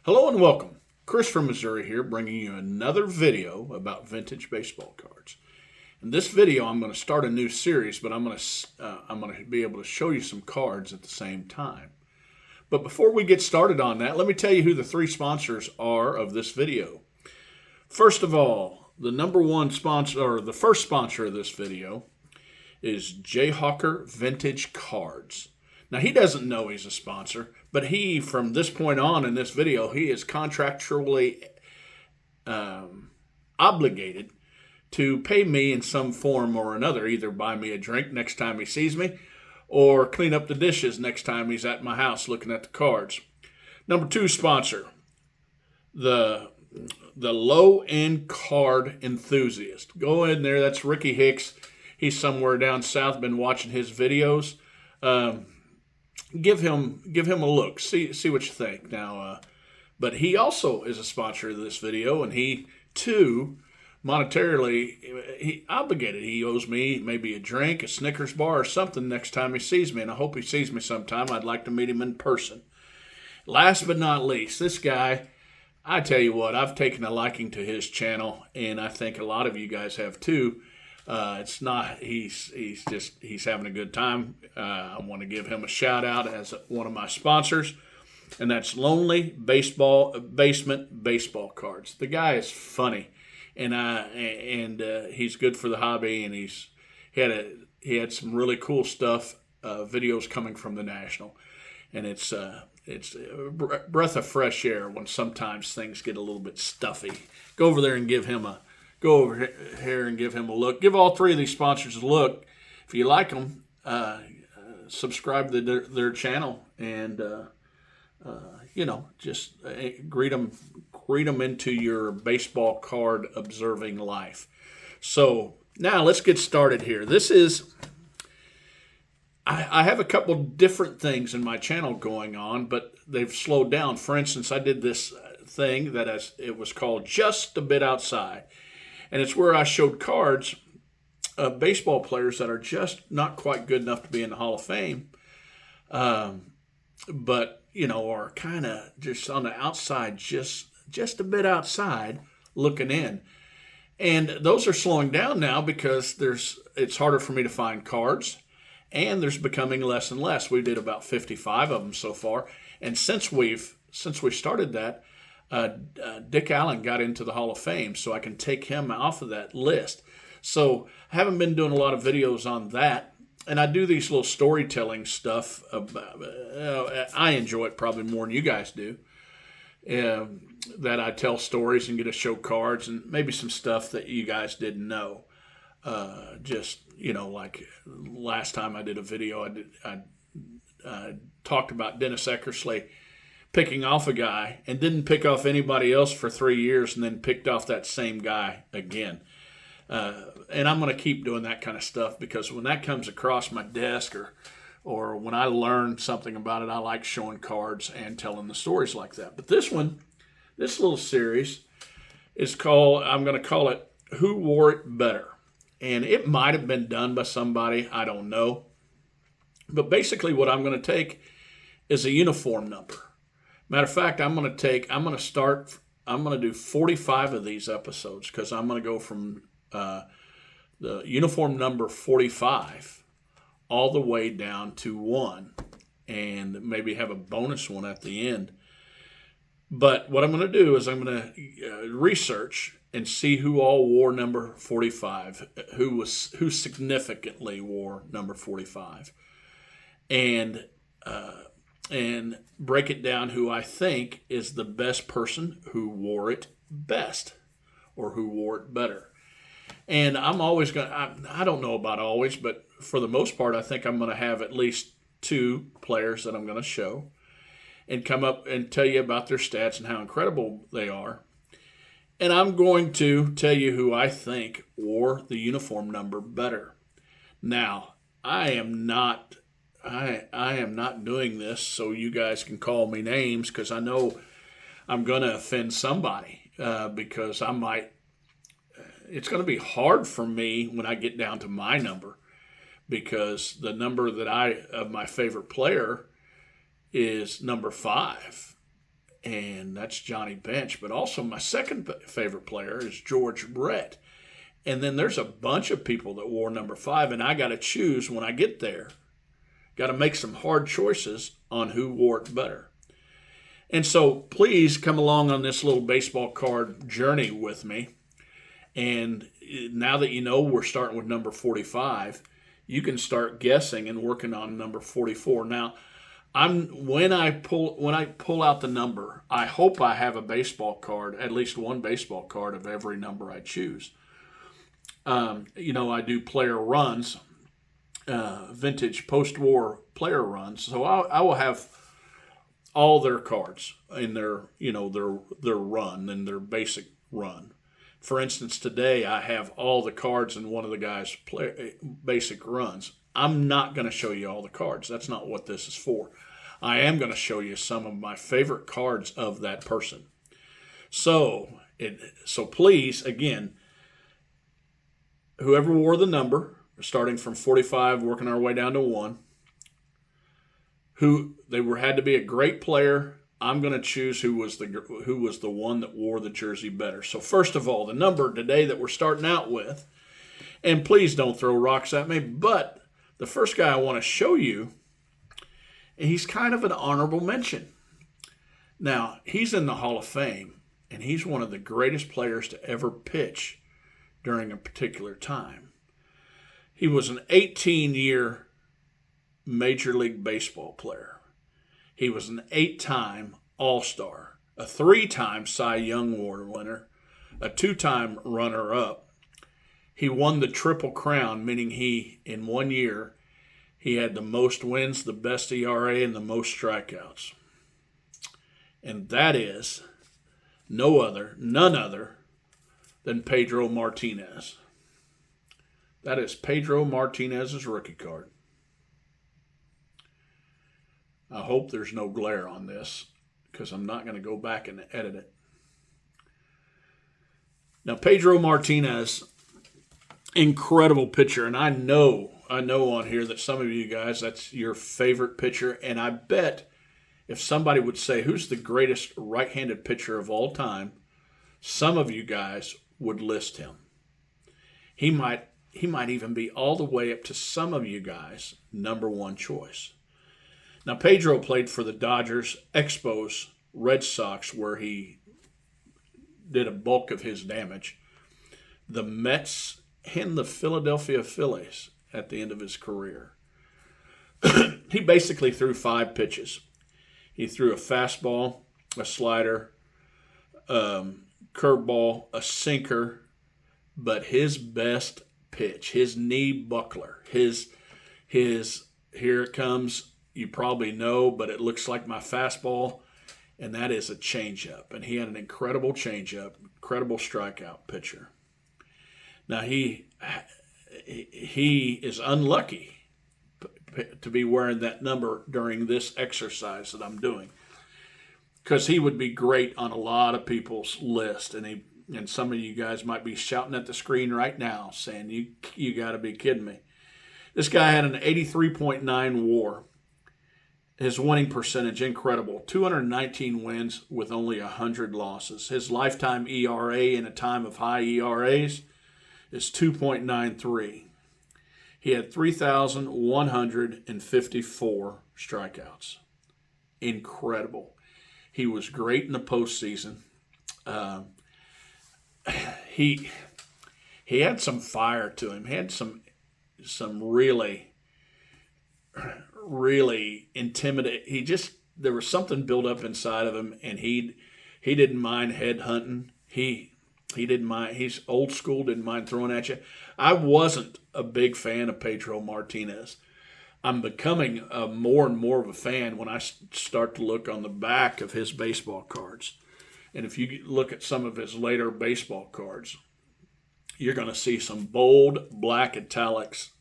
Hello and welcome. Chris from Missouri here, bringing you another video about vintage baseball cards. In this video, I'm going to start a new series, but I'm going to be able to show you some cards at the same time. But before we get started on that, let me tell you who the three sponsors are of this video. First of all, the number one sponsor, or the first sponsor of this video, is Jayhawker Vintage Cards. Now, he doesn't know he's a sponsor, but he, from this point on in this video, he is contractually obligated to pay me in some form or another, either buy me a drink next time he sees me or clean up the dishes next time he's at my house looking at the cards. Number two sponsor, the low-end card enthusiast. Go in there, that's Ricky Hicks. He's somewhere down south, been watching his videos. Give him a look. See what you think. Now, but he also is a sponsor of this video, and he too monetarily he obligated. He owes me maybe a drink, a Snickers bar, or something next time he sees me, and I hope he sees me sometime. I'd like to meet him in person. Last but not least, this guy, I tell you what, I've taken a liking to his channel, and I think a lot of you guys have too. It's not. He's having a good time. I want to give him a shout out as one of my sponsors, and that's Lonely Basement Baseball Cards. The guy is funny, and he's good for the hobby, and he had some really cool stuff. Videos coming from the National, and it's a breath of fresh air when sometimes things get a little bit stuffy. Go over there and give him a. Go over here and give him a look. Give all three of these sponsors a look. If you like them, subscribe to their channel and, just greet them into your baseball card observing life. So now let's get started here. I have a couple different things in my channel going on, but they've slowed down. For instance, I did this thing it was called Just a Bit Outside. And it's where I showed cards of baseball players that are just not quite good enough to be in the Hall of Fame, but, are kind of just on the outside, just a bit outside looking in. And those are slowing down now because it's harder for me to find cards, and there's becoming less and less. We did about 55 of them so far. And since we started that, Dick Allen got into the Hall of Fame, so I can take him off of that list. So I haven't been doing a lot of videos on that, and I do these little storytelling stuff. I enjoy it probably more than you guys do, that I tell stories and get to show cards and maybe some stuff that you guys didn't know. Like last time I did a video, I talked about Dennis Eckersley picking off a guy and didn't pick off anybody else for 3 years and then picked off that same guy again. And I'm going to keep doing that kind of stuff because when that comes across my desk or when I learn something about it, I like showing cards and telling the stories like that. But this little series is I'm going to call it Who Wore It Better? And it might have been done by somebody, I don't know. But basically what I'm going to take is a uniform number. Matter of fact, I'm going to do 45 of these episodes because I'm going to go from the uniform number 45 all the way down to 1 and maybe have a bonus one at the end. But what I'm going to do is I'm going to research and see who all wore number 45, who significantly wore number 45. And break it down who I think is the best person who wore it best or who wore it better. And I'm always I don't know about always, but for the most part, I think I'm going to have at least 2 players that I'm going to show and come up and tell you about their stats and how incredible they are. And I'm going to tell you who I think wore the uniform number better. Now, I am not doing this so you guys can call me names because I know I'm going to offend somebody because it's going to be hard for me when I get down to my number because the number of my favorite player is number 5. and that's Johnny Bench. But also my second favorite player is George Brett. And then there's a bunch of people that wore number 5, and I got to choose when I get there. Got to make some hard choices on who wore it better. And so please come along on this little baseball card journey with me. And now that you know we're starting with number 45, you can start guessing and working on number 44. Now, when I pull out the number, I hope I have a baseball card, at least one baseball card of every number I choose. I do player runs, vintage post-war player runs, so I will have all their cards in their run and their basic run. For instance, today I have all the cards in one of the guys' basic runs. I'm not going to show you all the cards. That's not what this is for. I am going to show you some of my favorite cards of that person. So please, again, whoever wore the number, starting from 45, working our way down to 1, had to be a great player. I'm going to choose who was the one that wore the jersey better. So first of all, the number today that we're starting out with, and please don't throw rocks at me, but the first guy I want to show you, and he's kind of an honorable mention. Now, he's in the Hall of Fame, and he's one of the greatest players to ever pitch during a particular time. He was an 18-year Major League Baseball player. He was an 8-time All-Star, a 3-time Cy Young Award winner, a 2-time runner-up. He won the Triple Crown, meaning in 1 year, he had the most wins, the best ERA, and the most strikeouts. And that is none other than Pedro Martinez. That is Pedro Martinez's rookie card. I hope there's no glare on this because I'm not going to go back and edit it. Now, Pedro Martinez, incredible pitcher, and I know on here that some of you guys, that's your favorite pitcher, and I bet if somebody would say, who's the greatest right-handed pitcher of all time, some of you guys would list him. He might even be all the way up to some of you guys' number 1 choice. Now, Pedro played for the Dodgers, Expos, Red Sox, where he did a bulk of his damage, the Mets, and the Philadelphia Phillies at the end of his career. He basically threw 5 pitches. He threw a fastball, a slider, curveball, a sinker, but his best pitch, his knee buckler, his here it comes, you probably know, but it looks like my fastball, and that is a changeup. And he had an incredible changeup, incredible strikeout pitcher. Now he is unlucky to be wearing that number during this exercise that I'm doing, because he would be great on a lot of people's list, and some of you guys might be shouting at the screen right now saying, you got to be kidding me. This guy had an 83.9 WAR. His winning percentage, incredible. 219 wins with only 100 losses. His lifetime ERA in a time of high ERAs is 2.93. He had 3,154 strikeouts. Incredible. He was great in the postseason. He had some fire to him. He had some really intimidating. There was something built up inside of him, and he didn't mind head hunting. He didn't mind. He's old school, didn't mind throwing at you. I wasn't a big fan of Pedro Martinez. I'm becoming more and more of a fan when I start to look on the back of his baseball cards. And if you look at some of his later baseball cards, you're going to see some bold black italics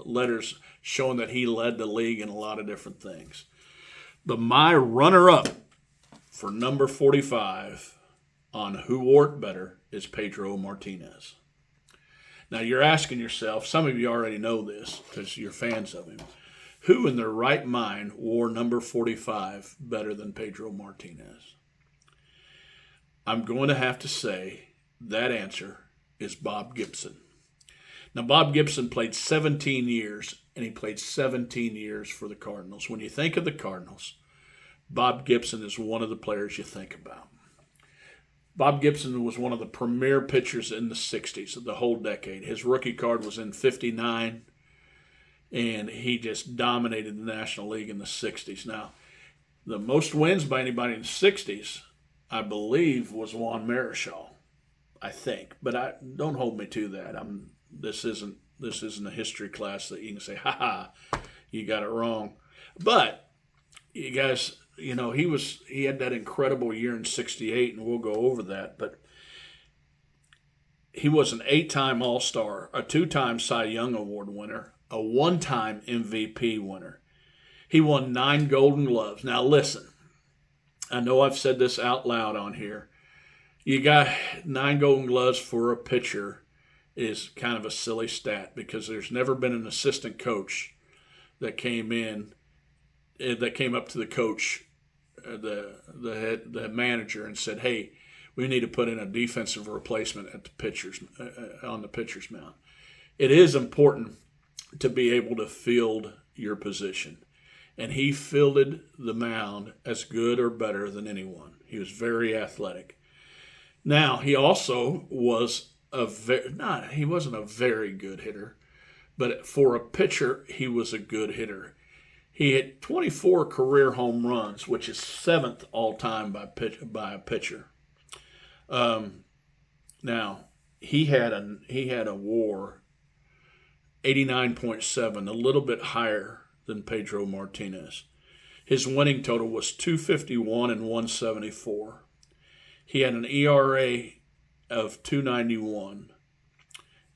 letters showing that he led the league in a lot of different things. But my runner-up for number 45 on who wore it better is Pedro Martinez. Now, you're asking yourself, some of you already know this because you're fans of him, Who in their right mind wore number 45 better than Pedro Martinez? I'm going to have to say that answer is Bob Gibson. Now, Bob Gibson played 17 years, and he played 17 years for the Cardinals. When you think of the Cardinals, Bob Gibson is one of the players you think about. Bob Gibson was one of the premier pitchers in the 60s, the whole decade. His rookie card was in 59, and he just dominated the National League in the 60s. Now, the most wins by anybody in the 60s, I believe, was Juan Marichal, I think. But don't hold me to that. This isn't a history class that you can say, ha, you got it wrong. But you guys, he had that incredible year in 68, and we'll go over that. But he was an 8-time All-Star, a 2-time Cy Young Award winner, a 1-time MVP winner. He won 9 Golden Gloves. Now listen, I know I've said this out loud on here. You got 9 Golden Gloves for a pitcher is kind of a silly stat because there's never been an assistant coach that came up to the coach, the manager, and said, "Hey, we need to put in a defensive replacement at the pitcher's on the pitcher's mound." It is important to be able to field your position, and he fielded the mound as good or better than anyone. He was very athletic. Now he also was he wasn't a very good hitter, but for a pitcher, he was a good hitter. He had 24 career home runs, which is 7th all time by a pitcher. Now he had a WAR 89.7, a little bit higher than Pedro Martinez. His winning total was 251 and 174. He had an ERA of 291,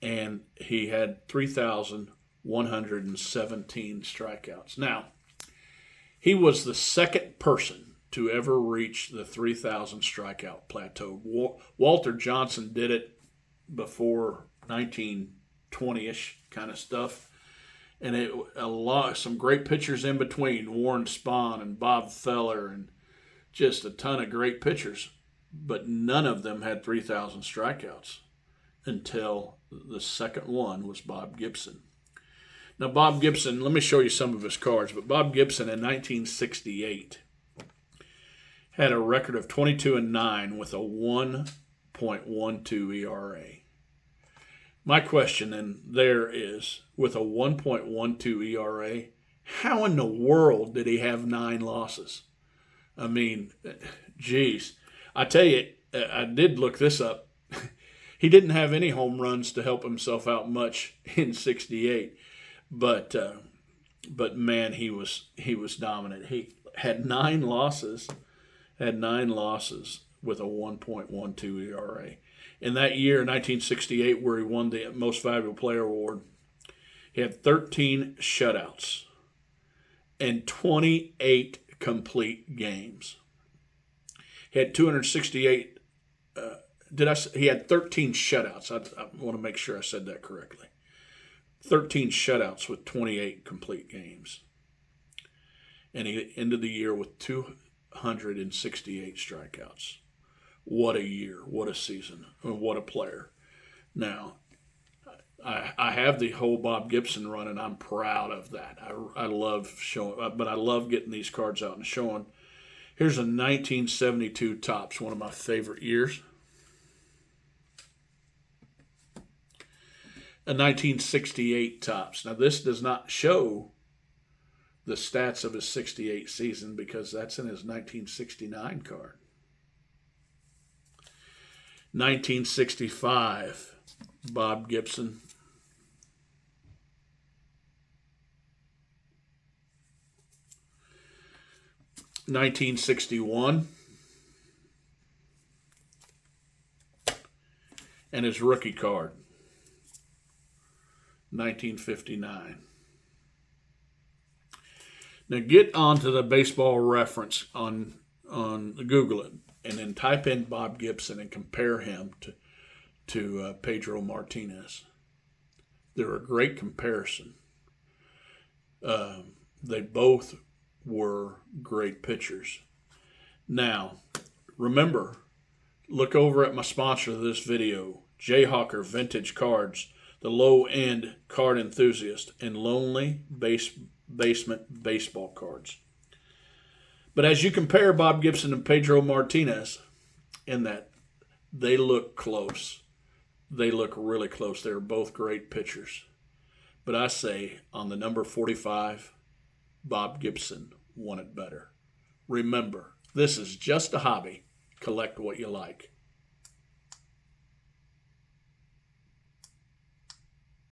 and he had 3,117 strikeouts. Now, he was the second person to ever reach the 3,000 strikeout plateau. Walter Johnson did it before 1920-ish kind of stuff, and some great pitchers in between, Warren Spahn and Bob Feller, and just a ton of great pitchers. But none of them had 3,000 strikeouts until the second one was Bob Gibson. Now, Bob Gibson, let me show you some of his cards, but Bob Gibson in 1968 had a record of 22-9 with a 1.12 ERA. My question then there is, with a 1.12 ERA, how in the world did he have 9 losses? I mean, geez. I tell you, I did look this up. He didn't have any home runs to help himself out much in '68, but man, he was dominant. He had 9 losses, with a 1.12 ERA. In that year, 1968, where he won the Most Valuable Player award, he had 13 shutouts and 28 complete games. He had 268. He had 13 shutouts. I want to make sure I said that correctly. 13 shutouts with 28 complete games. And he ended the year with 268 strikeouts. What a year. What a season. What a player. Now, I have the whole Bob Gibson run, and I'm proud of that. I love showing, but I love getting these cards out and showing. Here's a 1972 Topps, one of my favorite years. A 1968 Topps. Now, this does not show the stats of his 68 season because that's in his 1969 card. 1965, Bob Gibson. 1961, and his rookie card, 1959. Now get onto the Baseball Reference on Google it, and then type in Bob Gibson and compare him to Pedro Martinez. They're a great comparison. They both were great pitchers. Now, remember, look over at my sponsor of this video, Jayhawker Vintage Cards, the low-end card enthusiast, and Lonely Basement baseball cards. But as you compare Bob Gibson and Pedro Martinez in that, they look close. They look really close. They're both great pitchers. But I say on the number 45, Bob Gibson won it better. Remember, this is just a hobby. Collect what you like.